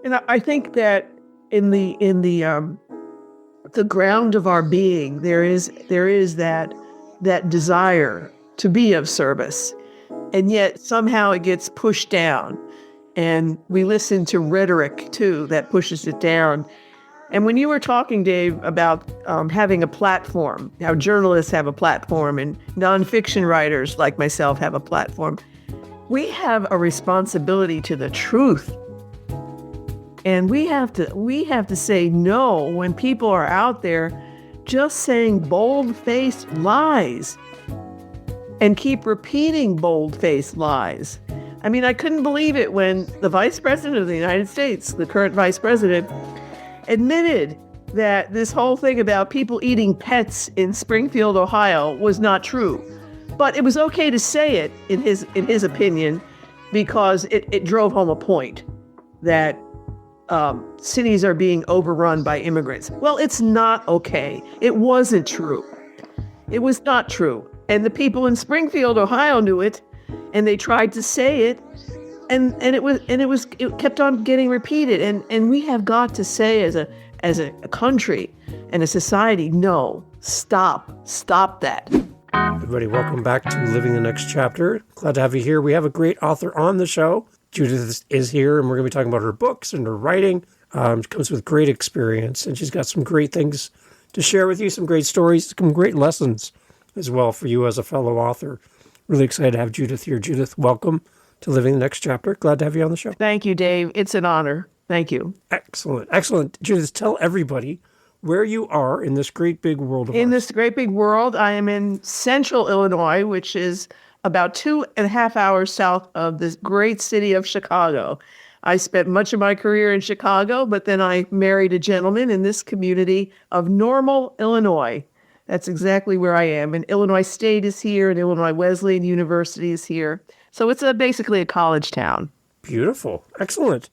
And I think that in the ground of our being, there is that desire to be of service, and yet somehow it gets pushed down, and we listen to rhetoric too that pushes it down. And when you were talking, Dave, about having a platform, how journalists have a platform and nonfiction writers like myself have a platform, we have a responsibility to the truth. And we have to say no when people are out there just saying bold-faced lies and keep repeating bold-faced lies. I mean, I couldn't believe it when the Vice President of the United States, the current Vice President, admitted that this whole thing about people eating pets in Springfield, Ohio was not true. But it was okay to say it, in his opinion, because it drove home a point that cities are being overrun by immigrants. Well, it's not okay. It wasn't true. It was not true. And the people in Springfield, Ohio knew it, and they tried to say it, and it kept on getting repeated. And we have got to say as a country and a society, no, stop that. Everybody, welcome back to Living the Next Chapter. Glad to have you here. We have a great author on the show. Judith is here, and we're going to be talking about her books and her writing. She comes with great experience, and she's got some great things to share with you, some great stories, some great lessons as well for you as a fellow author. Really excited to have Judith here. Judith, welcome to Living the Next Chapter. Glad to have you on the show. Thank you, Dave. It's an honor. Thank you. Excellent. Excellent. Judith, tell everybody where you are in this great big world of In ours. this great big world, I am in central Illinois, which is about 2.5 hours south of this great city of Chicago. I spent much of my career in Chicago, but then I married a gentleman in this community of Normal, Illinois. That's exactly where I am. And Illinois State is here, and Illinois Wesleyan University is here. So it's basically a college town. Beautiful. Excellent.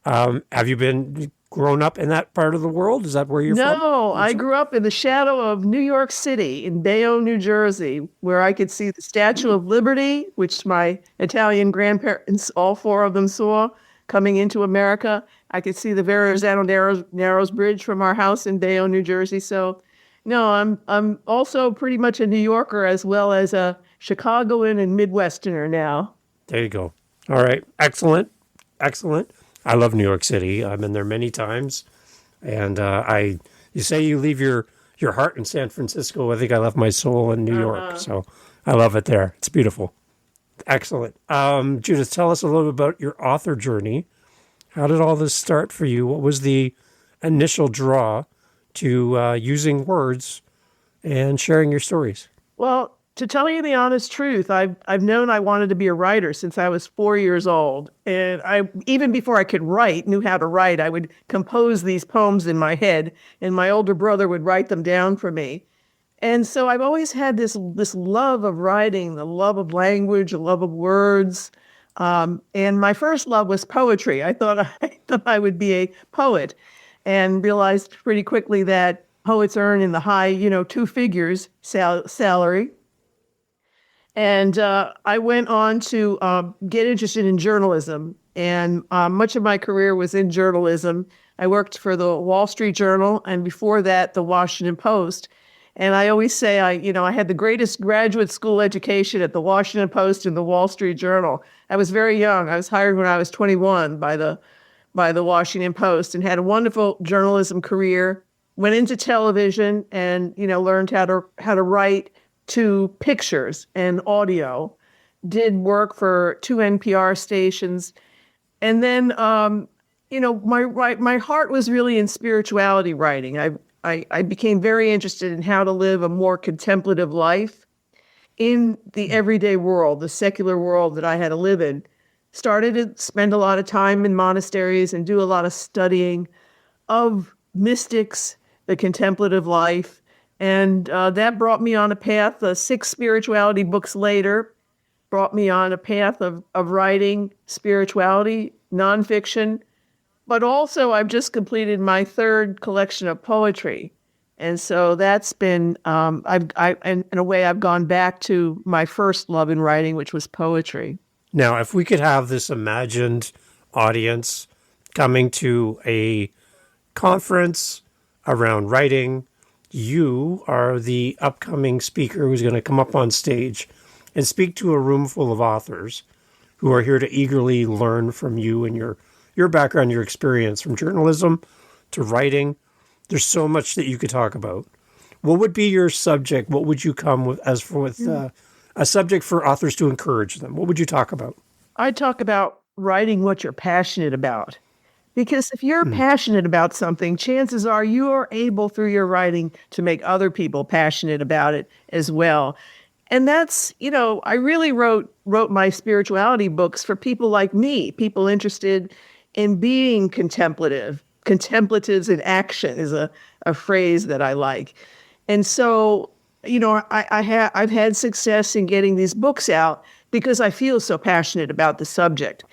Have you been grown up in that part of the world? Is that where you're from? No, I grew up in the shadow of New York City in Bayonne, New Jersey, where I could see the Statue of Liberty, which my Italian grandparents, all four of them, saw coming into America. I could see the Verrazano Narrows Bridge from our house in Bayonne, New Jersey. So, no, I'm also pretty much a New Yorker as well as a Chicagoan and Midwesterner now. There you go. All right. Excellent. Excellent. I love New York City. I've been there many times. And you say you leave your heart in San Francisco. I think I left my soul in New York. So I love it there. It's beautiful. Excellent. Judith, tell us a little bit about your author journey. How did all this start for you? What was the initial draw to using words and sharing your stories? Well, to tell you the honest truth, I've known I wanted to be a writer since I was 4 years old. And even before I could knew how to write, I would compose these poems in my head, and my older brother would write them down for me. And so I've always had this love of writing, the love of language, the love of words. And my first love was poetry. I thought I would be a poet, and realized pretty quickly that poets earn in the high, 2 figures salary. And I went on to get interested in journalism, and much of my career was in journalism. I worked for the Wall Street Journal, and before that, the Washington Post. And I always say I had the greatest graduate school education at the Washington Post and the Wall Street Journal. I was very young. I was hired when I was 21 by the Washington Post, and had a wonderful journalism career. Went into television and learned how to write to pictures and audio. Did work for 2 NPR stations, and then my heart was really in spirituality writing. I became very interested in how to live a more contemplative life in the everyday world, the secular world that I had to live in. Started to spend a lot of time in monasteries and do a lot of studying of mystics, the contemplative life. And that brought me on a path. 6 spirituality books later brought me on a path of writing spirituality, nonfiction. But also, I've just completed my 3rd collection of poetry. And so that's been, in a way, I've gone back to my first love in writing, which was poetry. Now, if we could have this imagined audience coming to a conference around writing. You are the upcoming speaker who's going to come up on stage and speak to a room full of authors who are here to eagerly learn from you and your background, your experience from journalism to writing. There's so much that you could talk about. What would be your subject? What would you come with a subject for authors to encourage them? What would you talk about? I talk about writing what you're passionate about. Because if you're passionate about something, chances are you are able through your writing to make other people passionate about it as well. And that's, I really wrote my spirituality books for people like me, people interested in being contemplative. Contemplatives in action is a phrase that I like. And so, I've had success in getting these books out because I feel so passionate about the subject.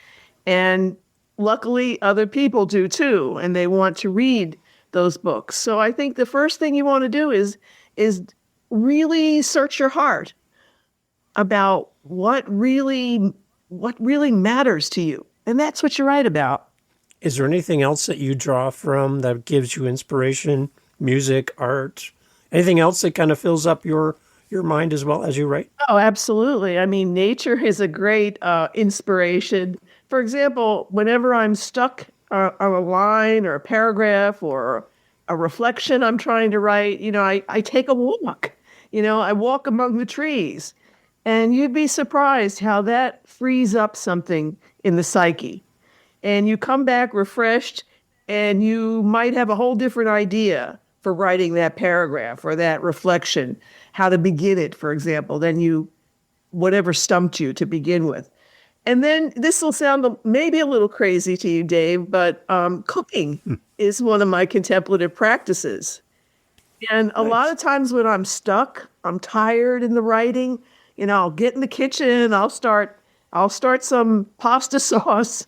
And luckily, other people do too, and they want to read those books. So I think the first thing you want to do is really search your heart about what really matters to you, and that's what you write about. Is there anything else that you draw from that gives you inspiration? Music, art, anything else that kind of fills up your mind as well as you write? Oh, absolutely. I mean, nature is a great inspiration. For example, whenever I'm stuck on a line or a paragraph or a reflection I'm trying to write, I take a walk. I walk among the trees. And you'd be surprised how that frees up something in the psyche. And you come back refreshed, and you might have a whole different idea for writing that paragraph or that reflection, how to begin it, for example, than whatever stumped you to begin with. And then this will sound maybe a little crazy to you, Dave, but cooking is one of my contemplative practices. And a lot of times when I'm stuck, I'm tired in the writing, I'll get in the kitchen, I'll start some pasta sauce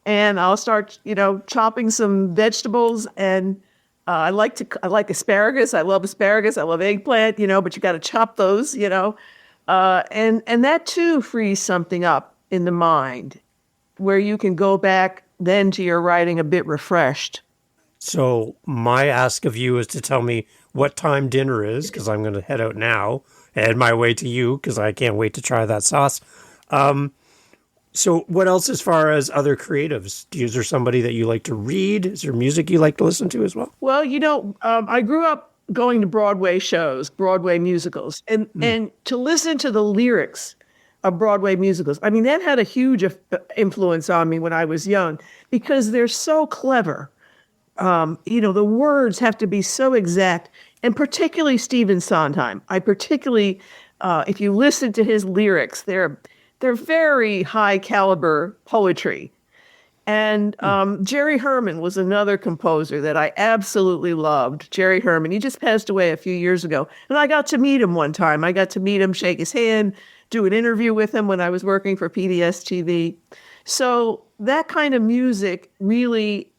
and I'll start, chopping some vegetables. And I like asparagus. I love asparagus. I love eggplant, but you got to chop those, and that too frees something up in the mind where you can go back then to your writing a bit refreshed. So my ask of you is to tell me what time dinner is, because I'm going to head out now, head my way to you because I can't wait to try that sauce. So what else as far as other creatives? Is there somebody that you like to read? Is there music you like to listen to as well? Well, I grew up going to Broadway shows, Broadway musicals, and to listen to the lyrics of Broadway musicals. I mean, that had a huge influence on me when I was young because they're so clever. The words have to be so exact, and particularly Stephen Sondheim. If you listen to his lyrics, they're very high caliber poetry. And Jerry Herman was another composer that I absolutely loved. Jerry Herman, he just passed away a few years ago. And I got to meet him one time. I got to meet him, shake his hand, do an interview with him when I was working for PBS TV. So that kind of music really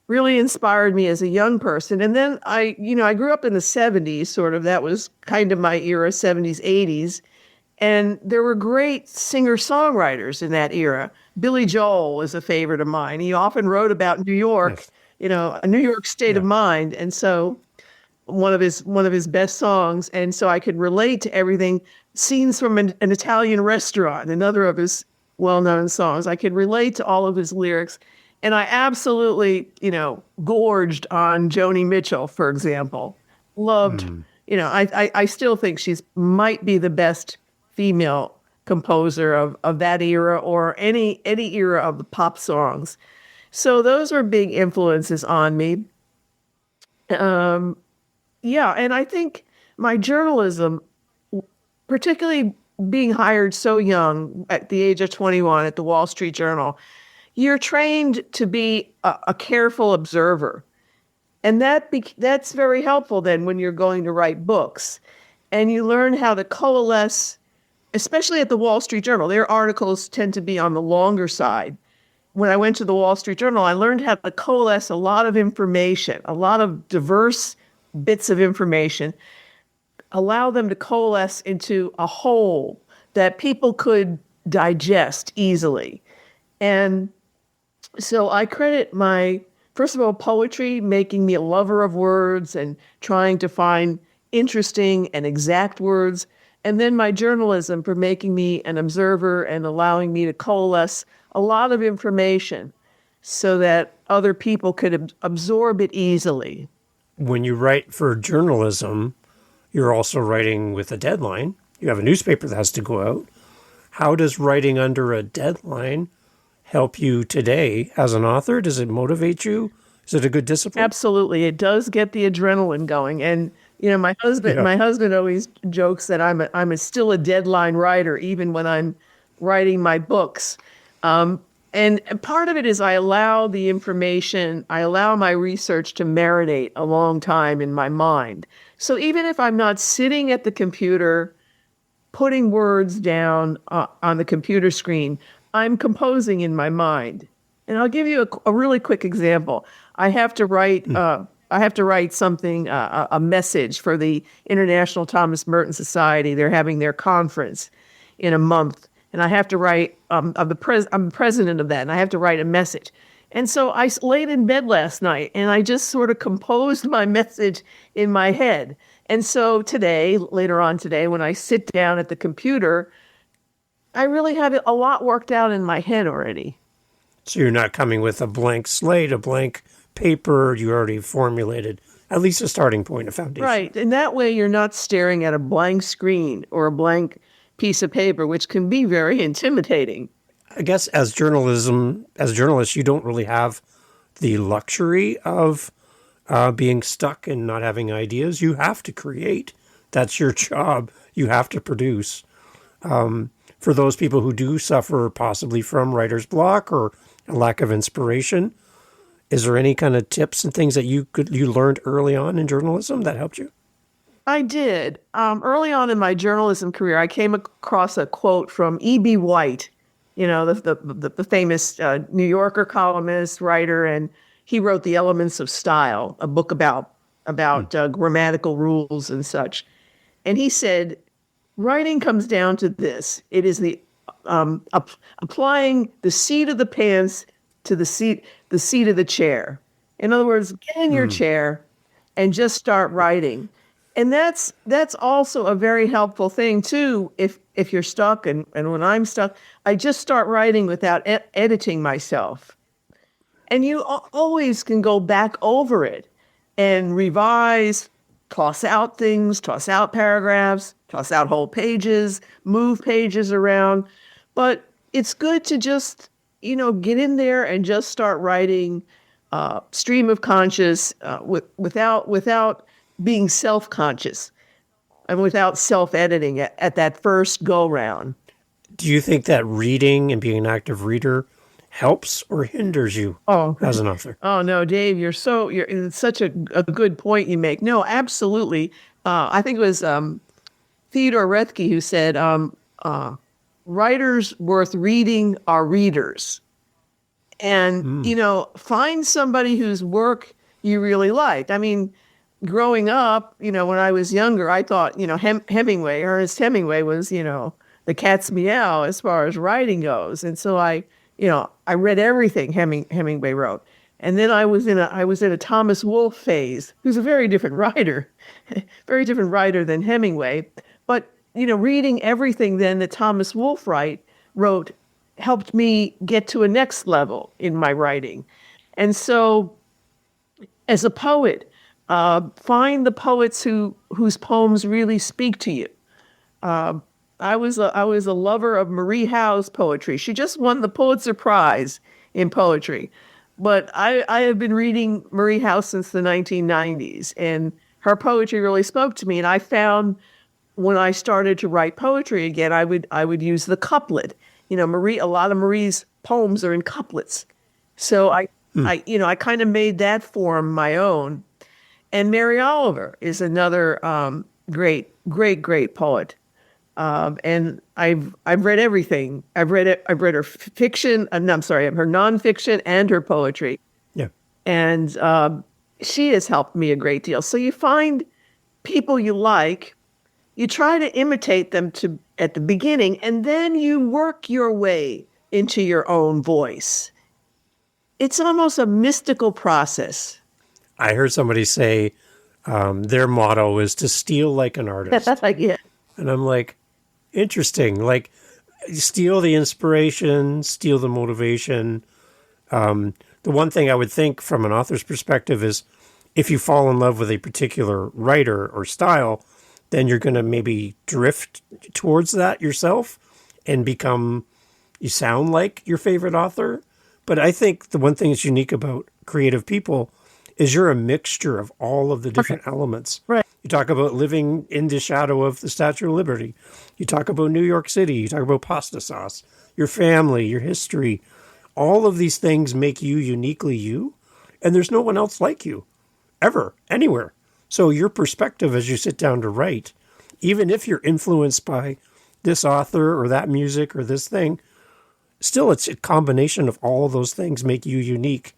inspired me as a young person. And then I grew up in the 70s, sort of. That was kind of my era, 70s, 80s. And there were great singer-songwriters in that era. Billy Joel is a favorite of mine. He often wrote about New York, a New York state of mind. And so one of his best songs. And so I could relate to everything. Scenes from an Italian Restaurant, another of his well-known songs. I could relate to all of his lyrics. And I absolutely, gorged on Joni Mitchell, for example. Loved, I still think she's might be the best female composer of that era or any era of the pop songs. So those were big influences on me. And I think my journalism, particularly being hired so young at the age of 21 at the Wall Street Journal, you're trained to be a careful observer. And that's very helpful then when you're going to write books. And you learn how to coalesce, especially at the Wall Street Journal. Their articles tend to be on the longer side. When I went to the Wall Street Journal, I learned how to coalesce a lot of information, a lot of diverse bits of information, allow them to coalesce into a whole that people could digest easily. And So I credit my, first of all, poetry making me a lover of words and trying to find interesting and exact words. And then my journalism for making me an observer and allowing me to coalesce a lot of information so that other people could absorb it easily. When you write for journalism, you're also writing with a deadline. You have a newspaper that has to go out. How does writing under a deadline help you today as an author? Does it motivate you? Is it a good discipline? Absolutely. It does get the adrenaline going. And, my husband always jokes that still a deadline writer, even when I'm writing my books. And part of it is I allow my research to marinate a long time in my mind. So even if I'm not sitting at the computer, putting words down on the computer screen, I'm composing in my mind. And I'll give you a really quick example. I have to write something, a message for the International Thomas Merton Society. They're having their conference in a month, and I have to write. I'm president of that, and I have to write a message. And so I laid in bed last night, and I just sort of composed my message in my head. And so later on today, when I sit down at the computer, I really have a lot worked out in my head already. So you're not coming with a blank slate, a blank paper. You already formulated at least a starting point, a foundation. Right. And that way you're not staring at a blank screen or a blank piece of paper, which can be very intimidating. I guess as journalists, you don't really have the luxury of being stuck and not having ideas. You have to create. That's your job. You have to produce. For those people who do suffer possibly from writer's block or a lack of inspiration, is there any kind of tips and things that you learned early on in journalism that helped you? I did. Early on in my journalism career, I came across a quote from E.B. White, the famous New Yorker columnist, writer, and he wrote The Elements of Style, a book about grammatical rules and such. And he said, writing comes down to this. It is the applying the seat of the pants to the seat of the chair. In other words, get in your chair and just start writing. And that's also a very helpful thing too. If you're stuck, and when I'm stuck, I just start writing without editing myself. And you always can go back over it and revise, toss out things, toss out paragraphs, toss out whole pages, move pages around. But it's good to just, get in there and just start writing stream of conscious without being self-conscious and without self-editing at that first go-round. Do you think that reading and being an active reader helps or hinders you as an author? Oh, no, Dave, it's such a good point you make. No, absolutely. I think it was Theodore Roethke who said, writers worth reading are readers. And, find somebody whose work you really liked. I mean, growing up, when I was younger, I thought, Ernest Hemingway was, the cat's meow as far as writing goes. And so I read everything Hemingway wrote. And then I was in a Thomas Wolfe phase, who's a very different writer than Hemingway. But, reading everything then that Thomas Wolfe wrote helped me get to a next level in my writing. And so as a poet, find the poets whose poems really speak to you. I was a lover of Marie Howe's poetry. She just won the Pulitzer Prize in poetry. But I have been reading Marie Howe since the 1990s, and her poetry really spoke to me. And I found when I started to write poetry again, I would use the couplet. A lot of Marie's poems are in couplets. So I kind of made that form my own. And Mary Oliver is another great poet. And I've read everything. I've read her fiction. Her nonfiction and her poetry. Yeah. And she has helped me a great deal. So you find people you like, you try to imitate them at the beginning, and then you work your way into your own voice. it's almost a mystical process. I heard somebody say their motto is to steal like an artist. Like, yeah. And I'm like, interesting. Like, steal the inspiration, steal the motivation. The one thing I would think from an author's perspective is if you fall in love with a particular writer or style, then you're going to maybe drift towards that yourself and you sound like your favorite author. But I think the one thing that's unique about creative people is you're a mixture of all of the different elements. Right. You talk about living in the shadow of the Statue of Liberty. You talk about New York City. You talk about pasta sauce, your family, your history. All of these things make you uniquely you, and there's no one else like you, ever, anywhere. So your perspective as you sit down to write, even if you're influenced by this author or that music or this thing, still it's a combination of all of those things make you unique,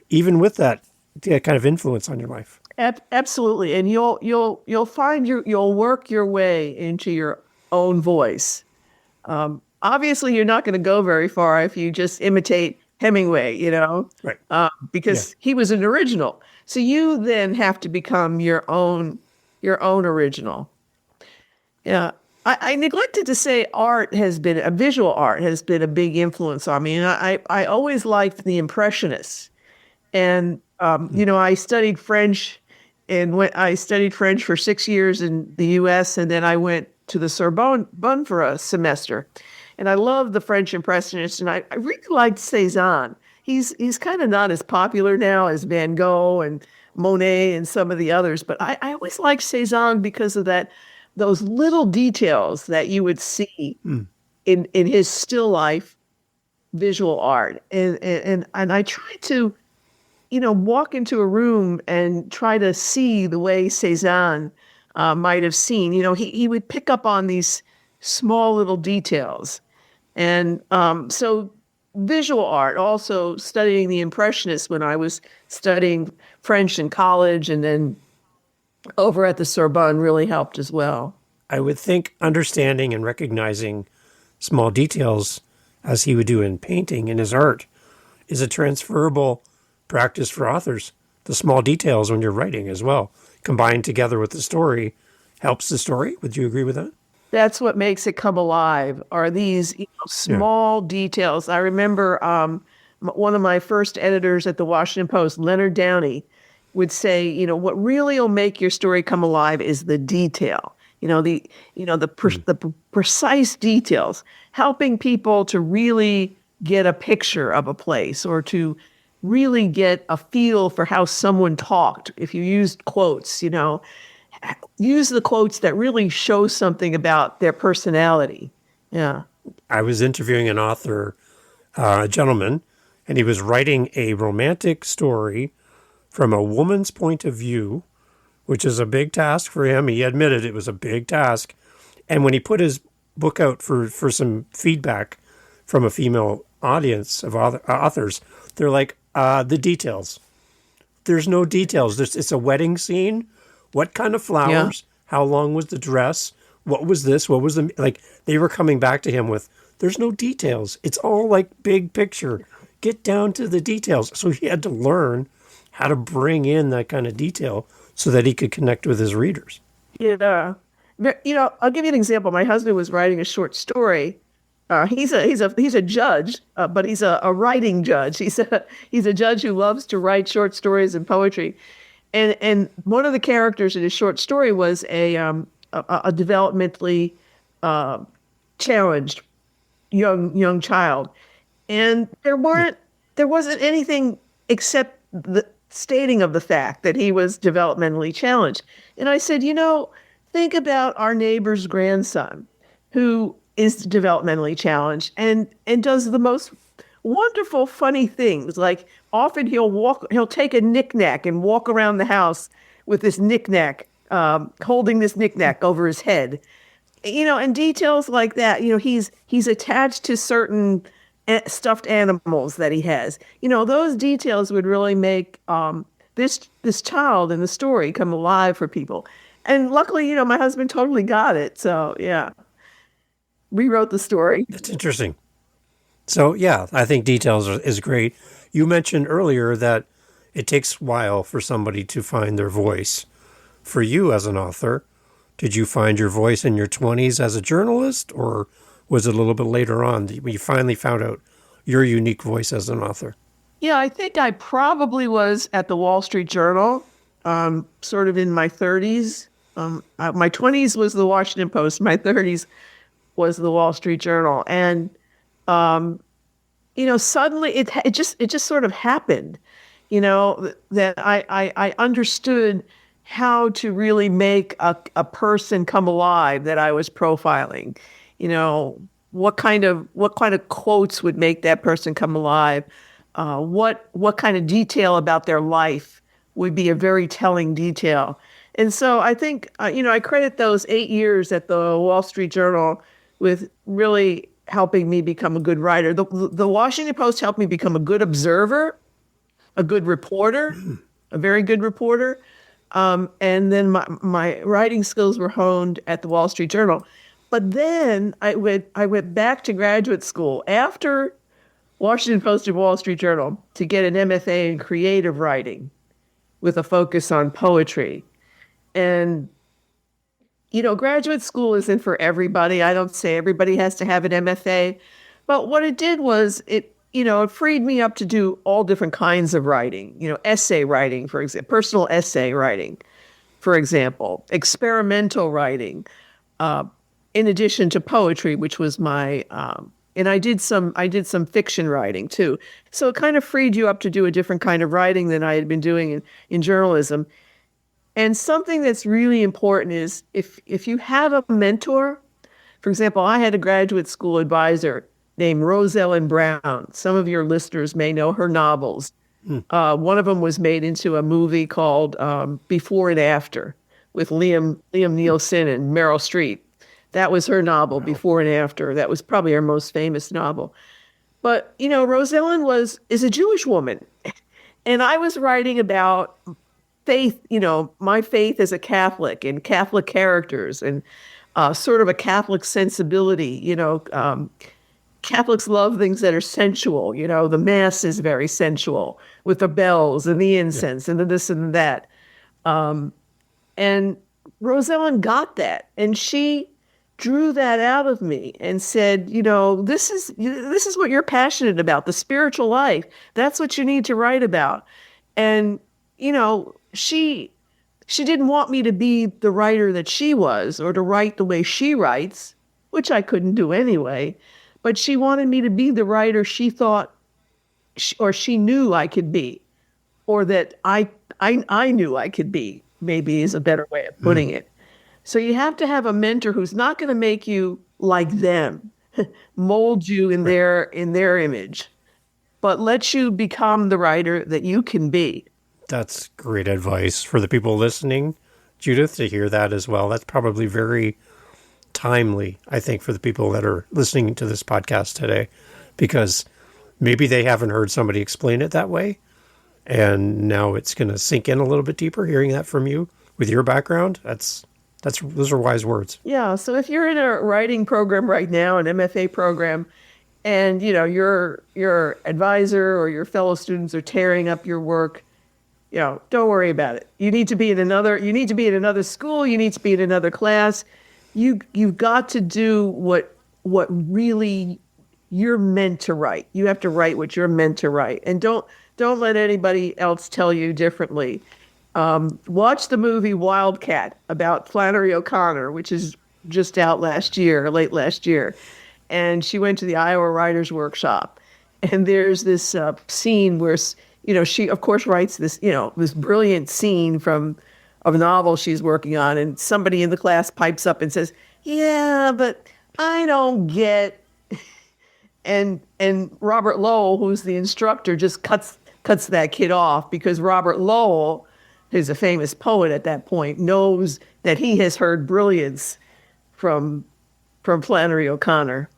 even with that kind of influence on your life. Absolutely, and you'll find you'll work your way into your own voice. Obviously, you're not going to go very far if you just imitate Hemingway, Right? Because he was an original. So you then have to become your own original. Yeah, I neglected to say visual art has been a big influence on me, and I always liked the Impressionists, and I studied French. And I studied French for 6 years in the U.S., and then I went to the Sorbonne for a semester. And I love the French Impressionists, and I really liked Cézanne. He's kind of not as popular now as Van Gogh and Monet and some of the others, but I always liked Cézanne because of those little details that you would see in his still life visual art. And I try to walk into a room and try to see the way Cézanne might have seen. He would pick up on these small little details. And so visual art, also studying the Impressionists when I was studying French in college and then over at the Sorbonne really helped as well. I would think understanding and recognizing small details, as he would do in painting in his art, is a transferable practice for authors. The small details when you're writing as well, combined together with the story, helps the story. Would you agree with that? That's what makes it come alive, are these small details. I remember one of my first editors at the Washington Post, Leonard Downey, would say, what really will make your story come alive is the detail. The precise details, helping people to really get a picture of a place or to really get a feel for how someone talked. If you used quotes, use the quotes that really show something about their personality. Yeah. I was interviewing an author, a gentleman, and he was writing a romantic story from a woman's point of view, which is a big task for him. He admitted it was a big task. And when he put his book out for some feedback from a female audience of authors, they're like, the details. There's no details. It's a wedding scene. What kind of flowers? Yeah. How long was the dress? What was this? What was they were coming back to him with, there's no details. It's all like big picture. Get down to the details. So he had to learn how to bring in that kind of detail so that he could connect with his readers. Yeah. I'll give you an example. My husband was writing a short story. He's a judge, but he's a writing judge. He's a judge who loves to write short stories and poetry. And one of the characters in his short story was a developmentally challenged young child, and there wasn't anything except the stating of the fact that he was developmentally challenged. And I said, think about our neighbor's grandson who is developmentally challenged and does the most wonderful, funny things. Like often he'll take a knickknack and walk around the house with this knickknack, holding this knickknack over his head. And details like that. He's attached to certain stuffed animals that he has. Those details would really make this child in the story come alive for people. And luckily, my husband totally got it. So yeah, rewrote the story. That's interesting. So yeah, I think details is great. You mentioned earlier that it takes a while for somebody to find their voice. For you as an author, did you find your voice in your 20s as a journalist, or was it a little bit later on that you finally found out your unique voice as an author? Yeah, I think I probably was at the Wall Street Journal, sort of in my 30s. My 20s was the Washington Post. My 30s was the Wall Street Journal. And, suddenly it just sort of happened, that I understood how to really make a person come alive that I was profiling. What kind of quotes would make that person come alive? What kind of detail about their life would be a very telling detail? And so I think, I credit those 8 years at the Wall Street Journal with really helping me become a good writer. The Washington Post helped me become a good observer, a good reporter, a very good reporter. And then my writing skills were honed at the Wall Street Journal. But then I went back to graduate school after Washington Post and Wall Street Journal to get an MFA in creative writing with a focus on poetry. And, graduate school isn't for everybody. I don't say everybody has to have an MFA. But what it did was it freed me up to do all different kinds of writing, essay writing, for example, personal essay writing, for example, experimental writing, in addition to poetry, which was my, and I did some fiction writing too. So it kind of freed you up to do a different kind of writing than I had been doing in journalism. And something that's really important is if you have a mentor, for example, I had a graduate school advisor named Rosellen Brown. Some of your listeners may know her novels. One of them was made into a movie called Before and After with Liam Neeson and Meryl Streep. That was her novel, Before and After. That was probably her most famous novel. But, Rosellen is a Jewish woman. And I was writing about faith, my faith as a Catholic and Catholic characters and sort of a Catholic sensibility. Catholics love things that are sensual. The Mass is very sensual with the bells and the incense and the this and that. And Rosellen got that. And she drew that out of me and said, this is what you're passionate about, the spiritual life. That's what you need to write about. And, she didn't want me to be the writer that she was or to write the way she writes, which I couldn't do anyway. But she wanted me to be the writer she thought or she knew I could be, or that I knew I could be, maybe is a better way of putting it. So you have to have a mentor who's not going to make you like them, mold you in their image, but let you become the writer that you can be. That's great advice for the people listening, Judith, to hear that as well. That's probably very timely, I think, for the people that are listening to this podcast today, because maybe they haven't heard somebody explain it that way. And now it's going to sink in a little bit deeper, hearing that from you with your background. Those are wise words. Yeah. So if you're in a writing program right now, an MFA program, and your advisor or your fellow students are tearing up your work, don't worry about it. You need to be in another school. You need to be in another class. You've got to do what really you're meant to write. You have to write what you're meant to write, and don't let anybody else tell you differently. Watch the movie Wildcat about Flannery O'Connor, which is just out late last year, and she went to the Iowa Writers Workshop, and there's this scene where she of course writes this this brilliant scene from a novel she's working on, and somebody in the class pipes up and says, "Yeah, but I don't get." And Robert Lowell, who's the instructor, just cuts that kid off, because Robert Lowell, who's a famous poet at that point, knows that he has heard brilliance from Flannery O'Connor.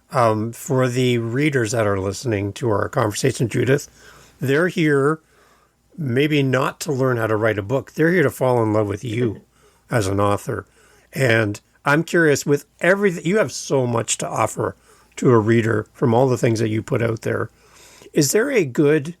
For the readers that are listening to our conversation, Judith, they're here maybe not to learn how to write a book. They're here to fall in love with you as an author. And I'm curious, with everything, you have so much to offer to a reader from all the things that you put out there. Is there a good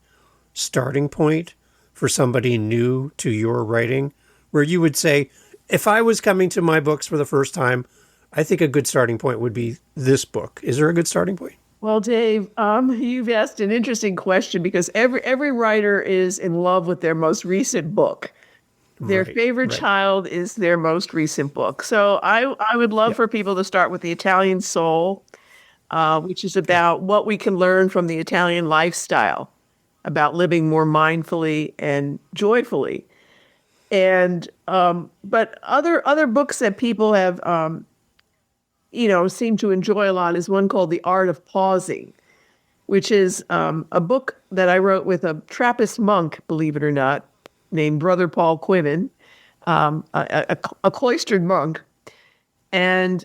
starting point for somebody new to your writing, where you would say, if I was coming to my books for the first time, I think a good starting point would be this book. Is there a good starting point? Well, Dave, you've asked an interesting question because every writer is in love with their most recent book. Their favorite child is their most recent book. So I would love for people to start with The Italian Soul, which is about what we can learn from the Italian lifestyle, about living more mindfully and joyfully. And but other books that people have seem to enjoy a lot is one called The Art of Pausing, which is a book that I wrote with a Trappist monk, believe it or not, named Brother Paul Quinnen, a cloistered monk. And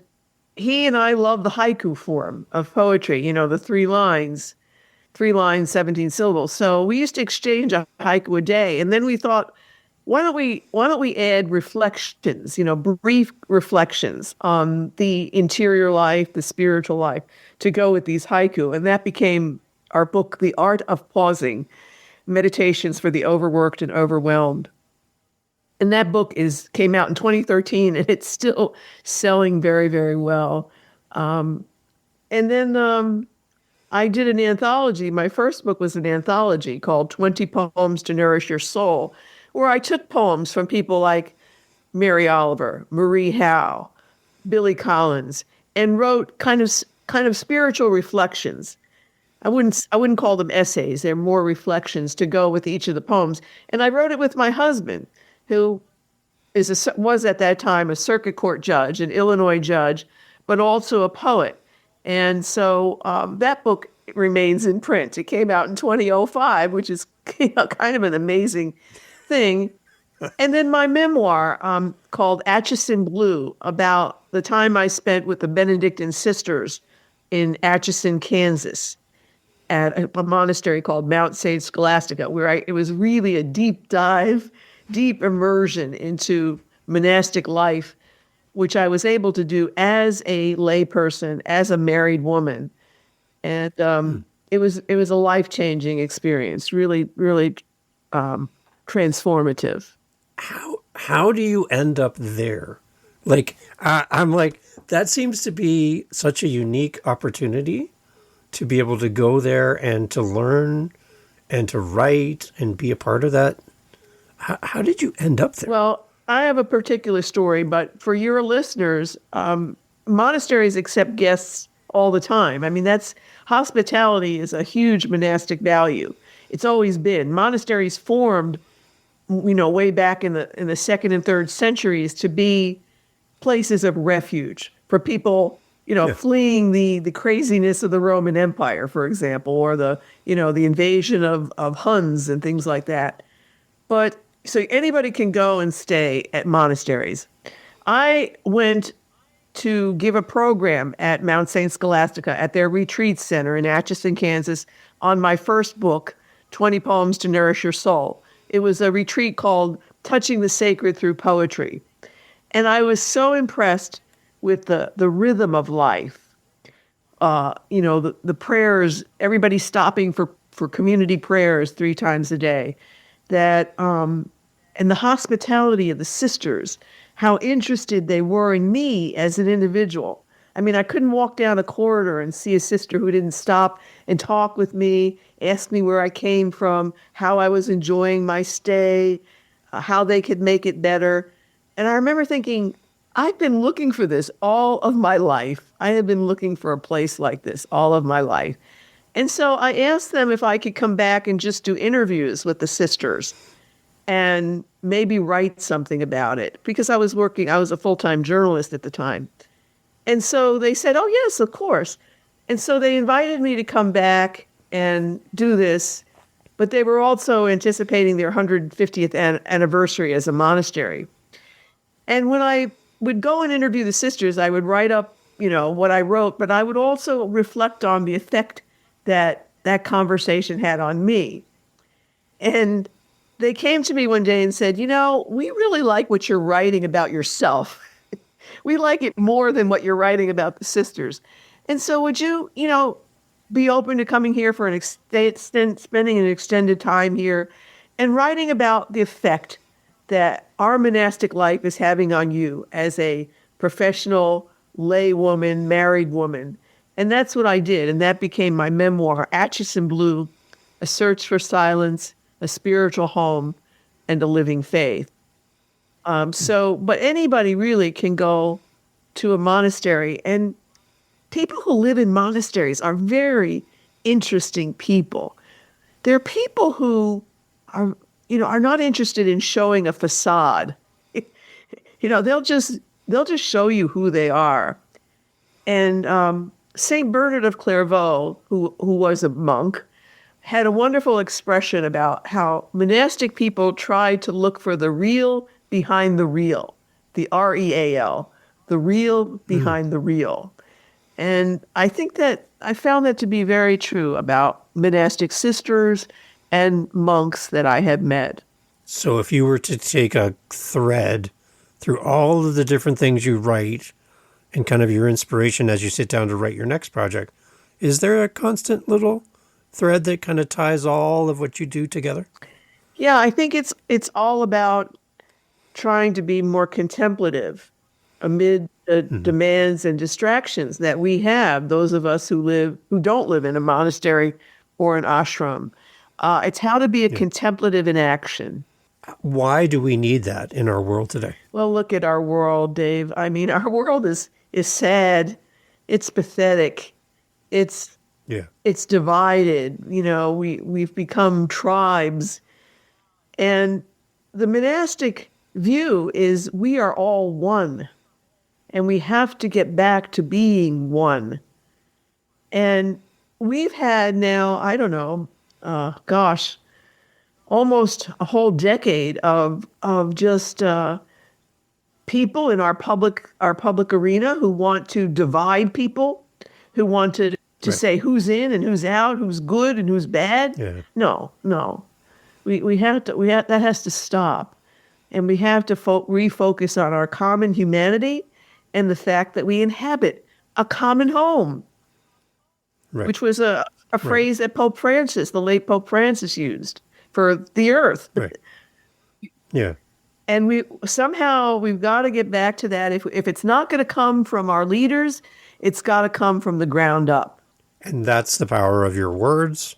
he and I love the haiku form of poetry, the 3 lines, 17 syllables. So we used to exchange a haiku a day. And then we thought, why don't we add reflections, brief reflections on the interior life, the spiritual life, to go with these haiku. And that became our book, The Art of Pausing, Meditations for the Overworked and Overwhelmed. And that book came out in 2013, and it's still selling very, very well. And then I did an anthology. My first book was an anthology called 20 Poems to Nourish Your Soul, where I took poems from people like Mary Oliver, Marie Howe, Billy Collins, and wrote kind of spiritual reflections. I wouldn't call them essays. They're more reflections to go with each of the poems. And I wrote it with my husband, who was at that time a circuit court judge, an Illinois judge, but also a poet. And so that book remains in print. It came out in 2005, which is kind of an amazing thing. And then my memoir called Atchison Blue, about the time I spent with the Benedictine sisters in Atchison, Kansas, at a monastery called Mount St. Scholastica, where it was really a deep dive, deep immersion into monastic life, which I was able to do as a layperson, as a married woman. And it was a life-changing experience, really, really transformative. How do you end up there? Like, I'm like, that seems to be such a unique opportunity to be able to go there and to learn and to write and be a part of that. How did you end up there? Well, I have a particular story, but for your listeners, monasteries accept guests all the time. I mean, hospitality is a huge monastic value. It's always been. Monasteries formed, way back in the second and third centuries to be places of refuge for people, fleeing the craziness of the Roman Empire, for example, or the invasion of Huns and things like that. But so anybody can go and stay at monasteries. I went to give a program at Mount St. Scholastica at their retreat center in Atchison, Kansas, on my first book, 20 Poems to Nourish Your Soul. It was a retreat called Touching the Sacred Through Poetry. And I was so impressed with the rhythm of life. The prayers, everybody stopping for community prayers 3 times a day. And the hospitality of the sisters, how interested they were in me as an individual. I mean, I couldn't walk down a corridor and see a sister who didn't stop and talk with me, ask me where I came from, how I was enjoying my stay, how they could make it better. And I remember thinking, I've been looking for this all of my life. I have been looking for a place like this all of my life. And so I asked them if I could come back and just do interviews with the sisters and maybe write something about it, because I was a full-time journalist at the time. And so they said, oh, yes, of course. And so they invited me to come back and do this, but they were also anticipating their 150th anniversary as a monastery. And when I would go and interview the sisters, I would write up, what I wrote, but I would also reflect on the effect that conversation had on me. And they came to me one day and said, we really like what you're writing about yourself. We like it more than what you're writing about the sisters. And so would you, be open to coming here for spending an extended time here and writing about the effect that our monastic life is having on you as a professional lay woman, married woman. And that's what I did. And that became my memoir, Atchison Blue, A Search for Silence, A Spiritual Home, and a Living Faith. But anybody really can go to a monastery, and people who live in monasteries are very interesting people. They're people who are not interested in showing a facade. They'll just show you who they are. And Saint Bernard of Clairvaux, who was a monk, had a wonderful expression about how monastic people try to look for the real behind the real, the REAL, the real behind the real. And I think that I found that to be very true about monastic sisters and monks that I have met. So if you were to take a thread through all of the different things you write and kind of your inspiration as you sit down to write your next project, is there a constant little thread that kind of ties all of what you do together? Yeah, I think it's all about trying to be more contemplative amid the demands and distractions that we have, those of us who don't live in a monastery or an ashram. It's how to be a contemplative in action. Why do we need that in our world today? Well, look at our world, Dave. I mean, our world is sad. It's pathetic. It's divided. We've become tribes. And the monastic view is we are all one. And we have to get back to being one. And we've had now, I don't know, almost a whole decade of just people in our public arena who want to divide people, who want to say who's in and who's out, who's good and who's bad. Yeah. No. That has to stop. And we have to refocus on our common humanity and the fact that we inhabit a common home, which was a phrase that the late Pope Francis used for the earth. Right. Yeah. And we've got to get back to that. If it's not going to come from our leaders, it's got to come from the ground up. And that's the power of your words,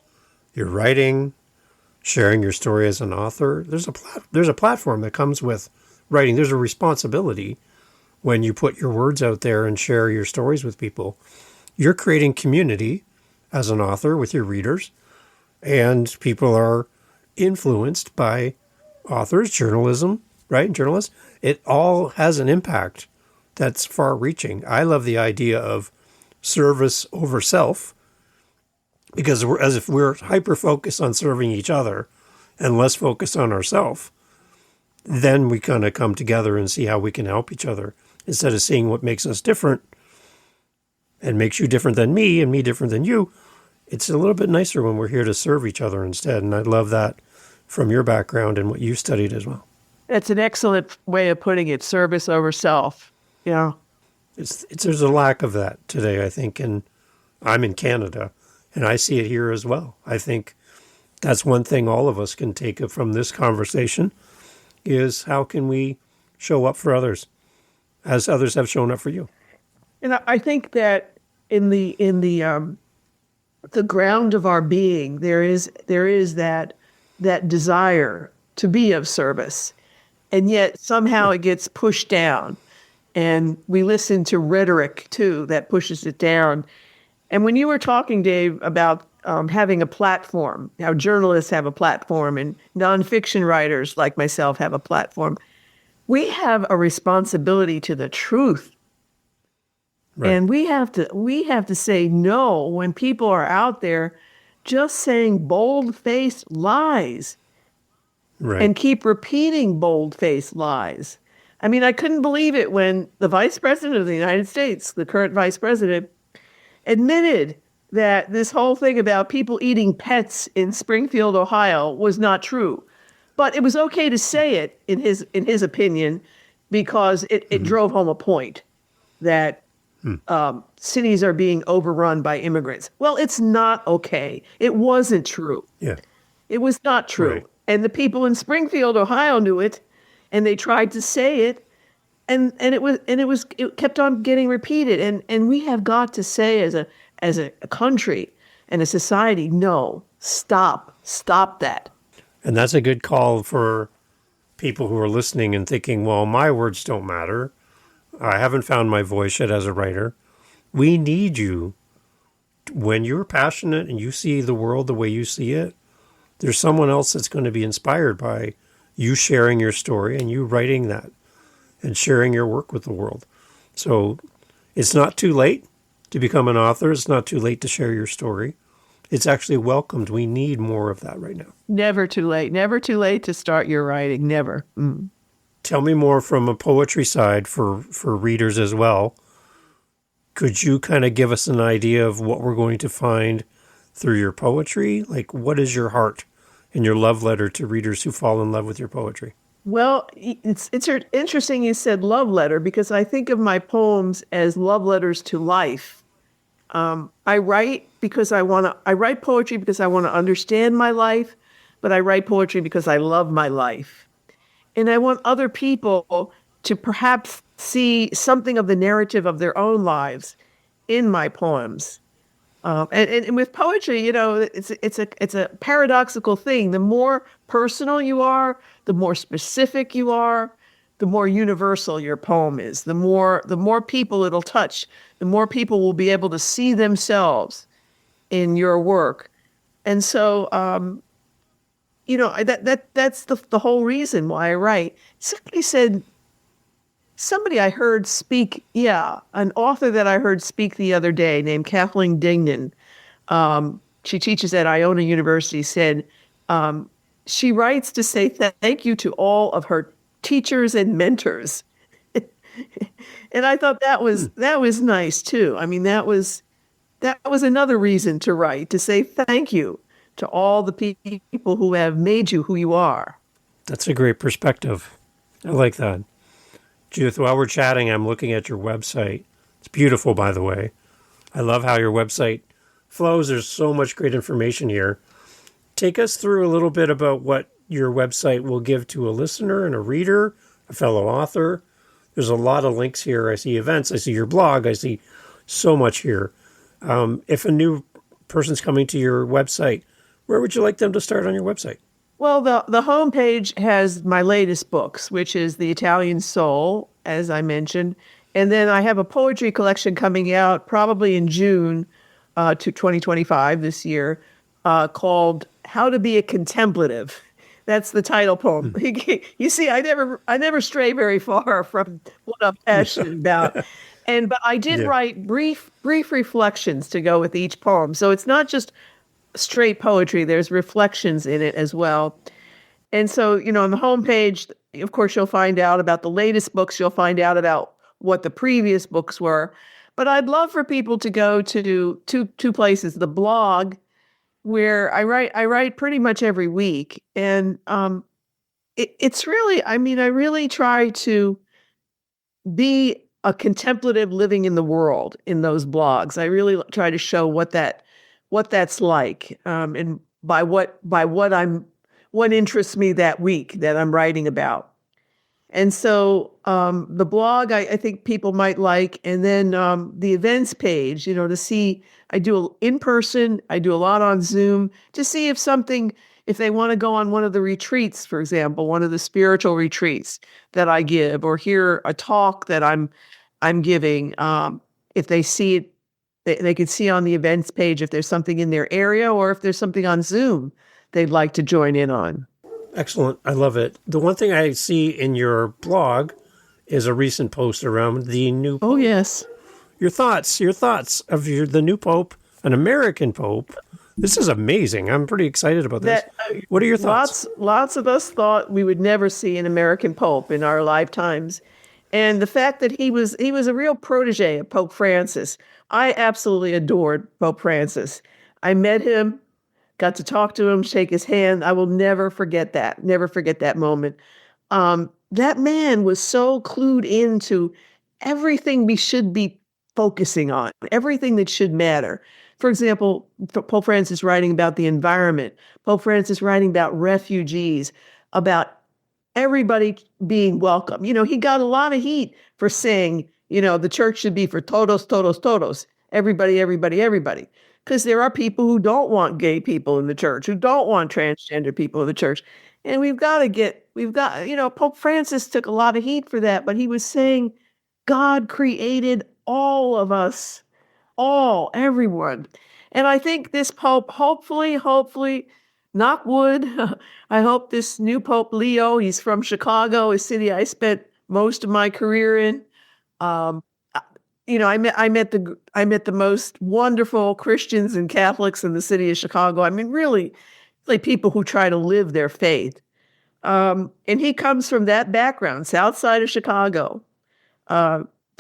your writing, sharing your story as an author. There's a platform that comes with writing. There's a responsibility when you put your words out there and share your stories with people. You're creating community as an author with your readers, and people are influenced by authors, journalism, right? Journalists. It all has an impact that's far-reaching. I love the idea of service over self, because if we're hyper-focused on serving each other and less focused on ourselves, then we kind of come together and see how we can help each other instead of seeing what makes us different and makes you different than me and me different than you. It's a little bit nicer when we're here to serve each other instead. And I love that from your background and what you studied as well. That's an excellent way of putting it, service over self. Yeah. There's a lack of that today, I think. And I'm in Canada and I see it here as well. I think that's one thing all of us can take from this conversation is how can we show up for others as others have shown up for you. And I think that in the ground of our being, there is that desire to be of service, and yet somehow it gets pushed down, and we listen to rhetoric too that pushes it down. And when you were talking, Dave, about having a platform, how journalists have a platform and nonfiction writers like myself have a platform, we have a responsibility to the truth. Right. And we have to say no when people are out there just saying bold-faced lies. Right. And keep repeating bold-faced lies. I mean, I couldn't believe it when the Vice President of the United States, the current Vice President, admitted that this whole thing about people eating pets in Springfield, Ohio was not true. But it was okay to say it in his opinion because it drove home a point that cities are being overrun by immigrants. Well, it's not okay. It wasn't true. Yeah. It was not true. Right. And the people in Springfield, Ohio knew it, and they tried to say it, and it kept on getting repeated. And we have got to say as a country and a society, no, stop that. And that's a good call for people who are listening and thinking, well, my words don't matter. I haven't found my voice yet as a writer. We need you. When you're passionate and you see the world the way you see it, there's someone else that's going to be inspired by you sharing your story and you writing that and sharing your work with the world. So it's not too late to become an author. It's not too late to share your story. It's actually welcomed. We need more of that right now. Never too late. Never too late to start your writing. Never. Tell me more from a poetry side for readers as well. Could you kind of give us an idea of what we're going to find through your poetry? Like, what is your heart and your love letter to readers who fall in love with your poetry? Well, it's interesting you said love letter, because I think of my poems as love letters to life. I write poetry because I want to understand my life, but I write poetry because I love my life. And I want other people to perhaps see something of the narrative of their own lives in my poems. And with poetry, it's a paradoxical thing. The more personal you are, the more specific you are, the more universal your poem is. The more people it'll touch, the more people will be able to see themselves in your work. And so, that's the whole reason why I write. Somebody I heard speak, an author that I heard speak the other day named Kathleen Dignan, she teaches at Iona University, said she writes to say thank you to all of her teachers and mentors. And I thought that was nice too. I mean, that was another reason to write, to say thank you to all the people who have made you who you are. That's a great perspective. I like that. Judith, while we're chatting, I'm looking at your website. It's beautiful, by the way. I love how your website flows. There's so much great information here. Take us through a little bit about what your website will give to a listener and a reader, a fellow author. There's a lot of links here. I see events. I see your blog. I see so much here. If a new person's coming to your website, where would you like them to start on your website? Well, the homepage has my latest books, which is The Italian Soul, as I mentioned. And then I have a poetry collection coming out probably in June to 2025 this year, called How to Be a Contemplative. That's the title poem. You see, I never stray very far from what I'm passionate about. But I did write brief reflections to go with each poem. So it's not just straight poetry. There's reflections in it as well. And so, on the homepage, of course, you'll find out about the latest books. You'll find out about what the previous books were. But I'd love for people to go to two places: the blog, where I write pretty much every week, and it's really, I really try to be a contemplative living in the world in those blogs. I really try to show what that's like, and by what interests me that week that I'm writing about. And so the blog, I think people might like, and then the events page, to see, I do in person, I do a lot on Zoom, to see if they want to go on one of the retreats, for example, one of the spiritual retreats that I give, or hear a talk that I'm giving. If they see it, they can see on the events page if there's something in their area, or if there's something on Zoom they'd like to join in on. Excellent. I love it. The one thing I see in your blog is a recent post around the new Pope. Oh, yes. Your thoughts of the new Pope, an American Pope. This is amazing. I'm pretty excited about this. What are your thoughts? Lots of us thought we would never see an American Pope in our lifetimes. And the fact that he was a real protege of Pope Francis. I absolutely adored Pope Francis. I met him, got to talk to him, shake his hand. I will never forget that moment. That man was so clued into everything we should be focusing on, everything that should matter. For example, Pope Francis writing about the environment, Pope Francis writing about refugees, about everybody being welcome. He got a lot of heat for saying, the church should be for todos, todos, todos, everybody, everybody, everybody. Because there are people who don't want gay people in the church, who don't want transgender people in the church. And Pope Francis took a lot of heat for that, but he was saying God created all of us, everyone. And I think this Pope, hopefully, knock wood, I hope this new Pope Leo, he's from Chicago, a city I spent most of my career in. I met the most wonderful Christians and Catholics in the city of Chicago. I mean, really people who try to live their faith. And he comes from that background, south side of Chicago,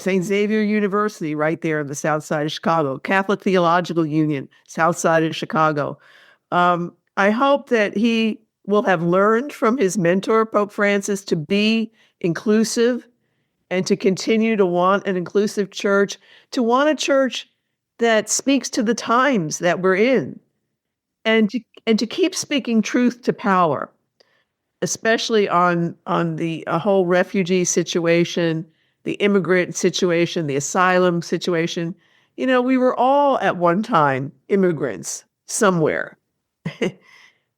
St. Xavier University, right there in the south side of Chicago, Catholic Theological Union, south side of Chicago. I hope that he will have learned from his mentor, Pope Francis, to be inclusive and to continue to want an inclusive church, to want a church that speaks to the times that we're in, and to keep speaking truth to power, especially on the whole refugee situation, the immigrant situation, the asylum situation. We were all at one time immigrants somewhere.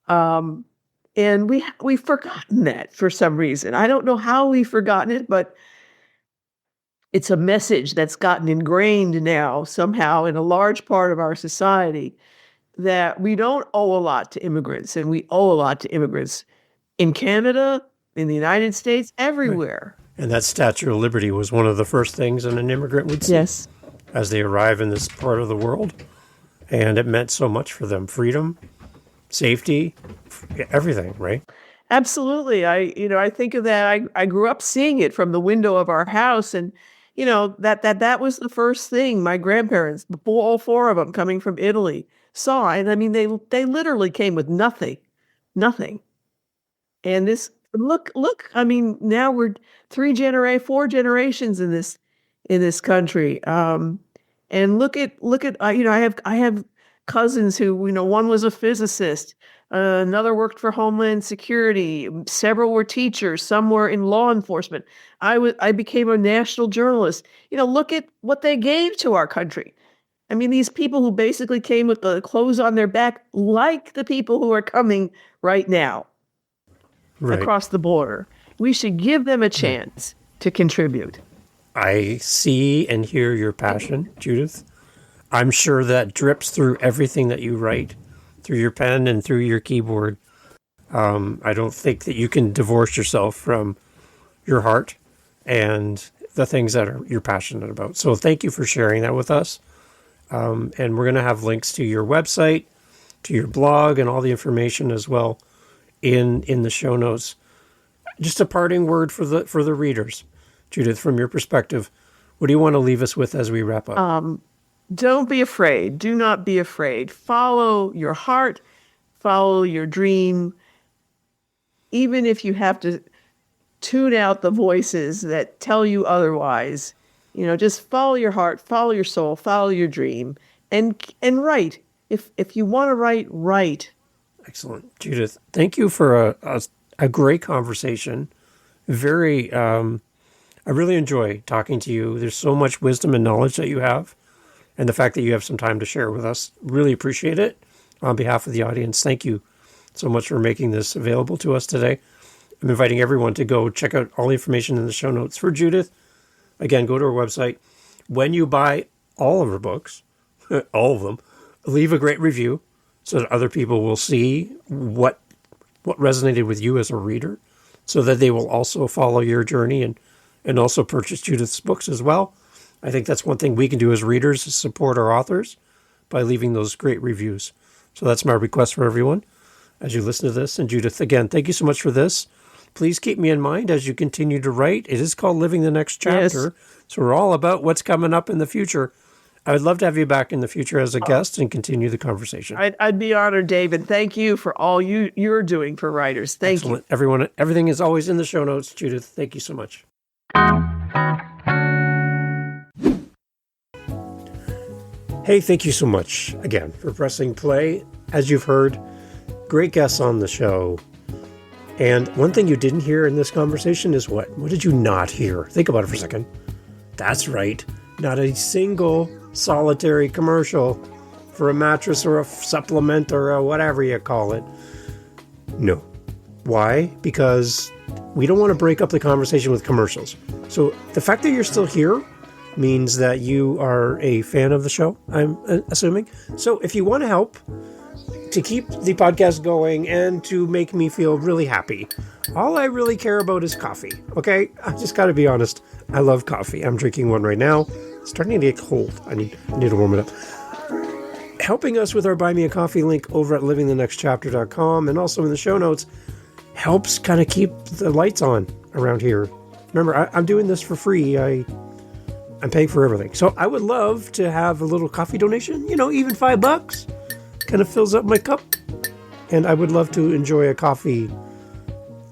And we've forgotten that for some reason. I don't know how we've forgotten it, but it's a message that's gotten ingrained now somehow in a large part of our society that we don't owe a lot to immigrants, and we owe a lot to immigrants in Canada, in the United States, everywhere. Right. And that Statue of Liberty was one of the first things an immigrant would see as they arrive in this part of the world. And it meant so much for them. Freedom, safety, everything, right? Absolutely. I think of that. I grew up seeing it from the window of our house, and that was the first thing my grandparents, all four of them coming from Italy, saw. And I mean, they literally came with nothing. And look, I mean, now we're 4 generations in this country. And look at I have cousins who, one was a physicist, another worked for Homeland Security, several were teachers, some were in law enforcement. I became a national journalist. Look at what they gave to our country. I mean, these people who basically came with the clothes on their back, like the people who are coming right now across the border. We should give them a chance to contribute. I see and hear your passion, Judith. I'm sure that drips through everything that you write, through your pen and through your keyboard. I don't think that you can divorce yourself from your heart and the things that you're passionate about. So thank you for sharing that with us. And we're going to have links to your website, to your blog, and all the information as well in the show notes. Just a parting word for the readers. Judith, from your perspective, what do you want to leave us with as we wrap up? Don't be afraid. Do not be afraid. Follow your heart. Follow your dream. Even if you have to tune out the voices that tell you otherwise, just follow your heart, follow your soul, follow your dream, and write. If you want to write. Excellent. Judith, thank you for a great conversation. I really enjoy talking to you. There's so much wisdom and knowledge that you have, and the fact that you have some time to share with us, really appreciate it. On behalf of the audience, thank you so much for making this available to us today. I'm inviting everyone to go check out all the information in the show notes for Judith. Again, go to her website. When you buy all of her books, all of them, leave a great review so that other people will see what resonated with you as a reader, so that they will also follow your journey and also purchase Judith's books as well. I think that's one thing we can do as readers, is support our authors by leaving those great reviews. So that's my request for everyone as you listen to this. And Judith, again, thank you so much for this. Please keep me in mind as you continue to write. It is called Living the Next Chapter. Yes. So we're all about what's coming up in the future. I would love to have you back in the future as a guest and continue the conversation. I'd be honored, David. Thank you for all you're doing for writers. Thank you. Everyone, everything is always in the show notes. Judith, thank you so much. Hey, thank you so much again for pressing play. As you've heard, great guests on the show. And one thing you didn't hear in this conversation is what? What did you not hear? Think about it for a second. That's right. Not a single solitary commercial for a mattress or a supplement or a whatever you call it. No. Why? Because we don't want to break up the conversation with commercials. So the fact that you're still here means that you are a fan of the show, I'm assuming. So if you want to help to keep the podcast going and to make me feel really happy, all I really care about is coffee, okay? I just got to be honest. I love coffee. I'm drinking one right now. It's starting to get cold. I need to warm it up. Helping us with our Buy Me a Coffee link over at livingthenextchapter.com and also in the show notes helps kind of keep the lights on around here. Remember, I'm doing this for free. I'm paying for everything. So I would love to have a little coffee donation, even $5 kind of fills up my cup. And I would love to enjoy a coffee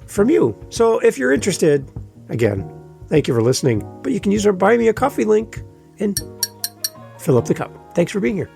from you. So if you're interested, again, thank you for listening. But you can use our Buy Me a Coffee link and fill up the cup. Thanks for being here.